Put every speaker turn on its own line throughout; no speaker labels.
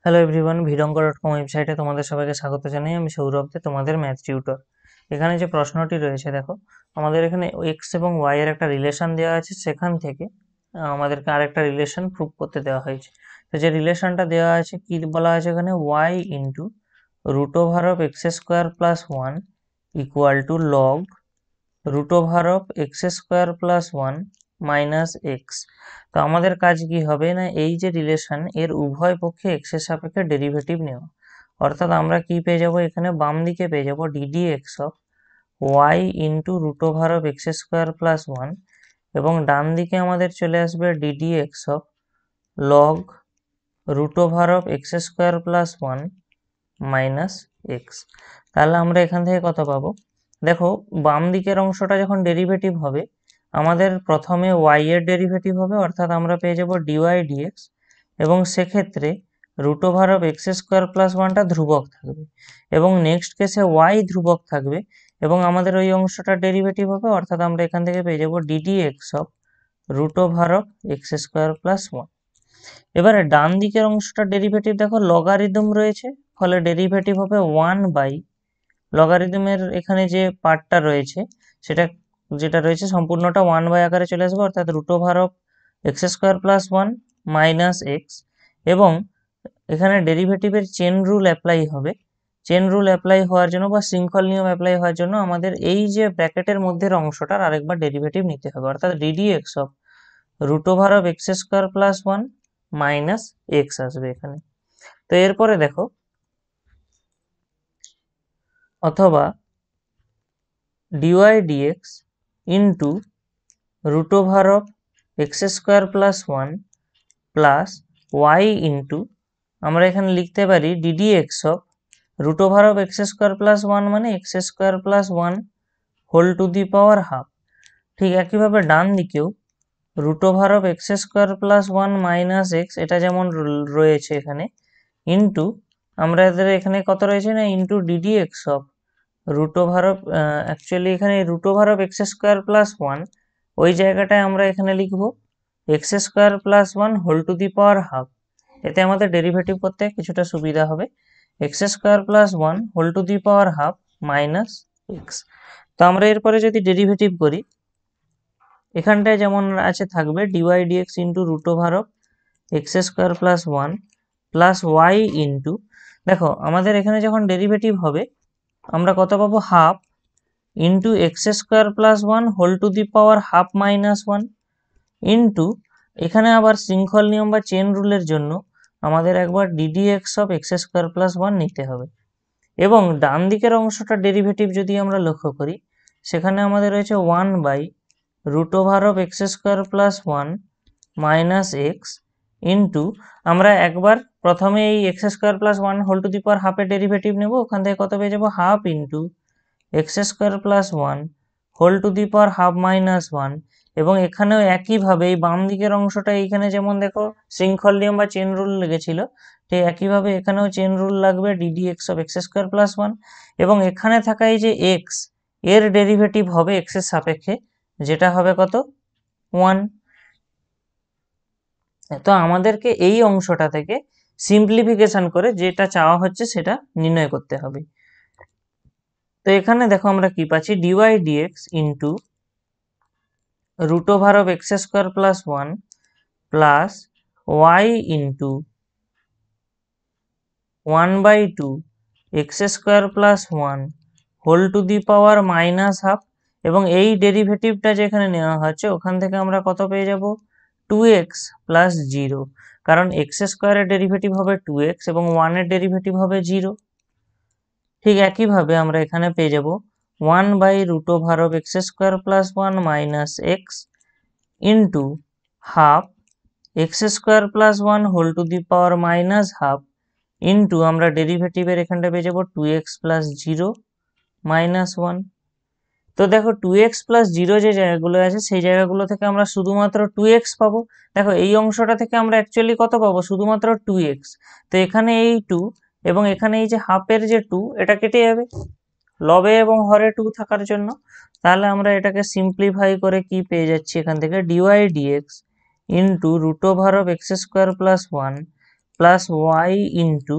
Hello everyone, ভিডঙ্ক.কম ওয়েবসাইটে তোমাদের সবাইকে স্বাগত জানাই। আমি সৌরভ দে, তোমাদের ম্যাথ টিউটর। এখানে যে প্রশ্নটি রয়েছে দেখো, আমাদের এখানে এক্স এবং ওয়াই এর একটা রিলেশন দেওয়া আছে, সেখান থেকে আমাদেরকে আরেকটা রিলেশন প্রুভ করতে দেওয়া হয়েছে। তো যে রিলেশনটা দেওয়া আছে, কি বলা আছে এখানে, y into root over of x square plus one equal to log root over of x square plus one minus x. তো আমাদের কাজ কি হবে না, এই যে রিলেশন এর উভয় পক্ষে এক্স এর সাপেক্ষে ডেরিভেটিভ নেওয়া। অর্থাৎ আমরা কি পেয়ে যাব, এখানে বাম দিকে পেয়ে যাব DD x of y into root over of x square plus one, এবং ডান দিকে আমাদের চলে আসবে d x of log root over of x square plus one minus x. তাহলে আমরা এখান থেকে কত পাবো, দেখো বাম দিকের অংশটা যখন ডেরিভেটিভ হবে, আমাদের প্রথমে ওয়াই এর ডেরিভেটিভ হবে, অর্থাৎ আমরা পেয়ে যাব ডিওয়াই ডিএক্স, এবং সেক্ষেত্রে root over of x square plus ওয়ানটা ধ্রুবক থাকবে, এবং নেক্সট কেসে ওয়াই ধ্রুবক থাকবে, এবং আমাদের ওই অংশটা ডেরিভেটিভ হবে, অর্থাৎ আমরা এখান থেকে পেয়ে যাব DD x of root over of x square plus one. এবারে ডান দিকের অংশটা ডেরিভেটিভ দেখো লগারিদম রয়েছে, ফলে ডেরিভেটিভ হবে ওয়ান বাই লগারিদমের এখানে যে পার্টটা রয়েছে, সেটা যেটা রয়েছে সম্পূর্ণটা ওয়ান বাই আকারে চলে আসবে, অর্থাৎ root over of x square plus one minus x. এবং এখানে ডেরিভেটিভের চেন রুল অ্যাপ্লাই হবে। চেন রুল অ্যাপ্লাই হওয়ার জন্য বা শৃঙ্খল নিয়ম অ্যাপ্লাই হওয়ার জন্য আমাদের এই যে ব্র্যাকেটের মধ্যের অংশটার আরেকবার ডেরিভেটিভ নিতে হবে, অর্থাৎ d d x of root over of x square plus one minus x আসবে এখানে। তো এরপরে দেখো, অথবা d y dx into root over of x square plus one plus y into, আমরা এখানে লিখতে পারি d d x of root over of x square plus one মানে x square plus one whole to the power half. ঠিক একইভাবে ডান দিকেও root over of x square plus one minus x, এটা যেমন রয়েছে এখানে, ইন্টু আমাদের এখানে কত রয়েছে না, into d d x of root over of, actually এখানে root over of x square plus one, ওই জায়গাটায় আমরা এখানে লিখব x square plus one whole to the power half. এতে আমাদের ডেরিভেটিভ করতে কিছুটা সুবিধা হবে। X square plus one whole to the power half minus x. তো আমরা এরপরে যদি ডেরিভেটিভ করি, এখানটায় যেমন আছে থাকবে dy dx into root over of x square plus one plus y into, দেখো আমাদের এখানে যখন ডেরিভেটিভ হবে আমরা কত পাবো, half into x square plus one whole to the power half minus one into, এখানে আবার শৃঙ্খল নিয়ম বা চেন রুলের জন্য আমাদের একবার DD x of x square plus one নিতে হবে। এবং ডান দিকের অংশটা ডেরিভেটিভ যদি আমরা লক্ষ্য করি, সেখানে আমাদের রয়েছে one by root over of x square plus one minus x into, আমরা একবার প্রথমে এই x square plus one whole to the power হাফের ডেরিভেটিভ নেব, ওখান থেকে কত পেয়ে যাবো, half into x square plus one whole to the power half minus one. এবং এখানেও একইভাবে এই বাম দিকের অংশটা, এইখানে যেমন দেখো শৃঙ্খল নিয়ম বা চেন রুল লেগেছিল, ঠিক একইভাবে এখানেও চেন রুল লাগবে DD x of x square plus one, এবং এখানে থাকা এই যে এক্স এর ডেরিভেটিভ হবে এক্স এর সাপেক্ষে, যেটা হবে কত, ওয়ান। তো আমাদেরকে এই অংশটা থেকে সিম্পলিফিকেশন করে যেটা চাওয়া হচ্ছে সেটা নির্ণয় করতে হবে। তো এখানে দেখো আমরা কি পাচ্ছি, dy dx into root over of x square plus one plus y into one by two x square plus one whole to the power minus half. এবং এই ডেরিভেটিভটা যেখানে নেওয়া হচ্ছে ওখান থেকে আমরা কত পেয়ে যাব, টু এক্স প্লাস জিরো, কারণ এক্স স্কোয়ারের ডেরিভেটিভ হবে টু এক্স এবং ওয়ানের ডেরিভেটিভ হবে জিরো। ঠিক একইভাবে আমরা এখানে পেয়ে যাব one by root over of x square plus one minus x into half x square plus one whole to the power minus half into, আমরা ডেরিভেটিভের এখানটা পেয়ে যাবো two x plus zero minus one. তো দেখো টু এক্স প্লাস জিরো যে জায়গাগুলো আছে সেই জায়গাগুলো থেকে আমরা শুধুমাত্র টু এক্স পাবো। দেখো এই অংশটা থেকে আমরা অ্যাকচুয়ালি কত পাবো, শুধুমাত্র টু এক্স। তো এখানে এই টু এবং এখানে এই যে হাফের যে টু, এটা কেটে যাবে লবে এবং হরে টু থাকার জন্য। তাহলে আমরা এটাকে সিম্পলিফাই করে কি পেয়ে যাচ্ছি, এখান থেকে dy dx into root over of x square plus one plus y into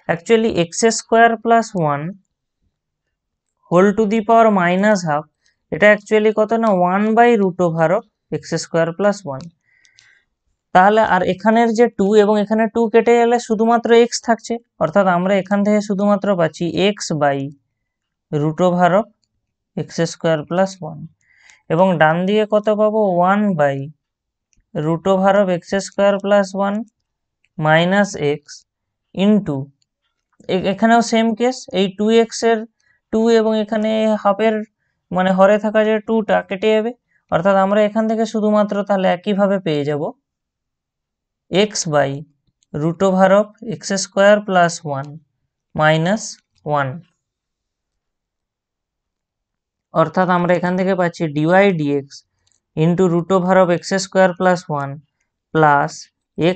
actually x square plus one whole to the power minus half, এটা অ্যাকচুয়ালি কত না 1/√অফ এক্স স্কোয়ার প্লাস ওয়ান। তাহলে আর এখানের যে 2 এবং এখানে 2 কেটে গেলে শুধুমাত্র x থাকছে, অর্থাৎ আমরা এখান থেকে শুধুমাত্র পাচ্ছি x/√অফ এক্স স্কোয়ার প্লাস ওয়ান, এবং ডান দিকে কত পাবো 1/√অফ x square plus one minus x into এখানেও সেম কেস, এই 2x এর 2 এবং এখানে হাফের মানে হরে থাকা যে 2টা কেটে যাবে, অর্থাৎ আমরা এখান থেকে শুধুমাত্র তাহলে একইভাবে পেয়ে যাব x/√অফ x square plus one minus one, অর্থাৎ আমরা এখান থেকে পাচ্ছি dy/dx ইন্টু √অফ x square plus one plus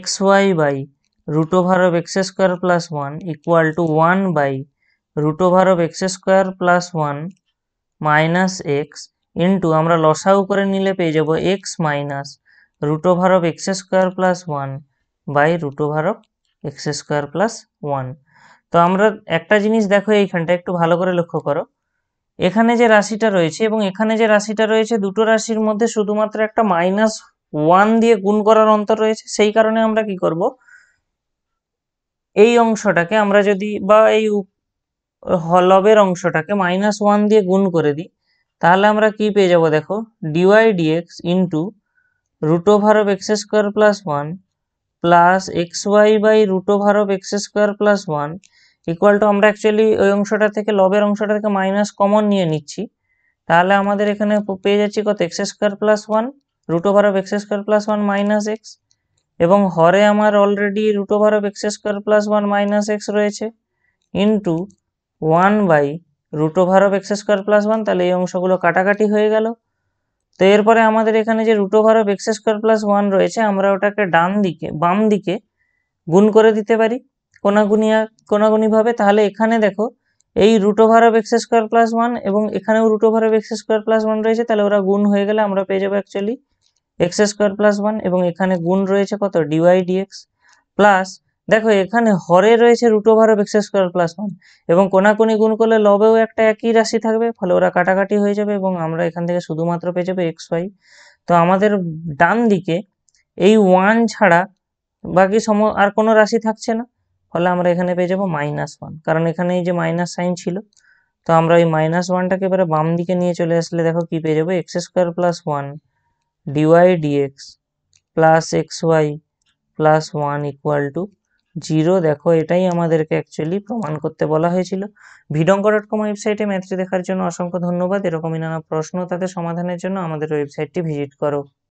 xy/√অফ x square plus one equal to 1/√অফ x square plus one minus x into আমরা লসাগু করে নিলে পেয়ে যাব x-√অফ এক্স স্কোয়ার প্লাস ওয়ান √অফ এক্স স্কোয়ার প্লাস ওয়ান। তো আমরা একটা জিনিস দেখো, এইখানটা একটু ভালো করে লক্ষ্য করো, এখানে যে রাশিটা রয়েছে এবং এখানে যে রাশিটা রয়েছে দুটো রাশির মধ্যে শুধুমাত্র একটা -1 দিয়ে গুণ করার অন্তর রয়েছে। সেই কারণে আমরা কি করব, এই অংশটাকে আমরা যদি বা এই লবের অংশটাকে -1 দিয়ে গুণ করে দিই, তাহলে আমরা কি পেয়ে যাব দেখো, dy/dx ইন্টু √অফ x square plus one plus xy/√অফ x square plus one equal to, আমরা অ্যাকচুয়ালি ওই অংশটা থেকে লবের অংশটা থেকে মাইনাস কমন নিয়ে নিচ্ছি, তাহলে আমাদের এখানে পেয়ে যাচ্ছি কত এক্স স্কোয়ার প্লাস ওয়ান √অফ x square plus one minus x, এবং হরে আমার অলরেডি √অফ x square plus one minus x রয়েছে ইন্টু 1/√অফ এক্স স্কোয়ার প্লাস ওয়ান, তাহলে এই অংশগুলো কাটাকাটি হয়ে গেল। তো এরপরে আমাদের এখানে যে √of x square plus one রয়েছে, আমরা ওটাকে বাম দিকে গুণ করে দিতে পারি কোনাগুনি ভাবে। তাহলে এখানে দেখো, এই √of x square plus one এবং এখানেও √of x square plus one রয়েছে, তাহলে ওরা গুণ হয়ে গেলে আমরা পেয়ে যাবো actually x square plus one, এবং এখানে গুণ রয়েছে কত dy/dx প্লাস, দেখো এখানে হরে রয়েছে √of x square plus one, এবং কোনাকুনি গুণ করলে লবেও একটা একই রাশি থাকবে, ফলে ওরা কাটাকাটি হয়ে যাবে এবং আমরা এখান থেকে শুধুমাত্র পেয়ে যাবো xy। তো আমাদের ডান দিকে এই 1 ছাড়া বাকি আর কোনো রাশি থাকছে না, ফলে আমরা এখানে পেয়ে যাবো -1, কারণ এখানে এই যে মাইনাস সাইন ছিল। তো আমরা এই -1টাকে এবারে বাম দিকে নিয়ে চলে আসলে দেখো কি পেয়ে যাবো, x square plus one dy/dx plus xy plus one equal two 0। দেখো এটাই আমাদেরকে অ্যাকচুয়ালি প্রমাণ করতে বলা হয়েছিল। vidonga.com ওয়েবসাইটে ম্যাথটি দেখার জন্য অসংখ্য ধন্যবাদ। এরকমই নানা প্রশ্ন তাদের সমাধানের জন্য আমাদের ওয়েবসাইটটি ভিজিট করো।